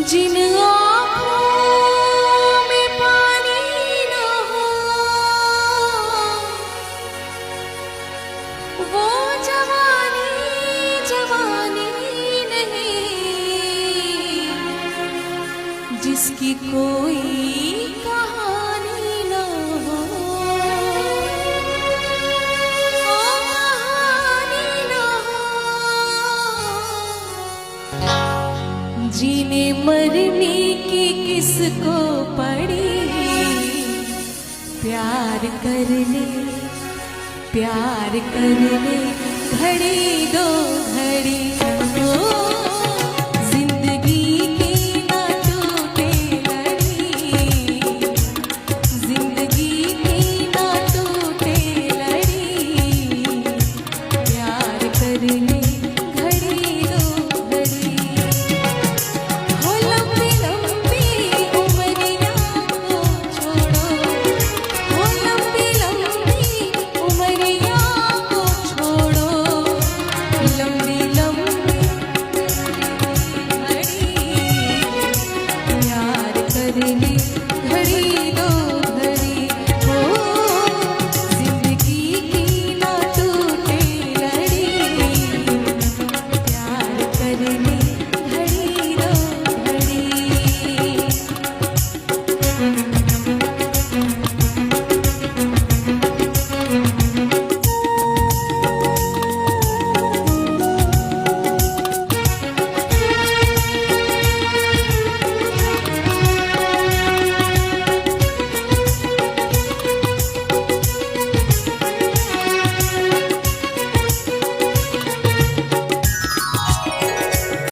जिन आँखों में पानी न हो वो जवानी जवानी नहीं, जिसकी कोई कहानी न हो कहानी न हो। जीने मरने की किसको पड़ी, प्यार कर ले घड़ी दो घड़ी।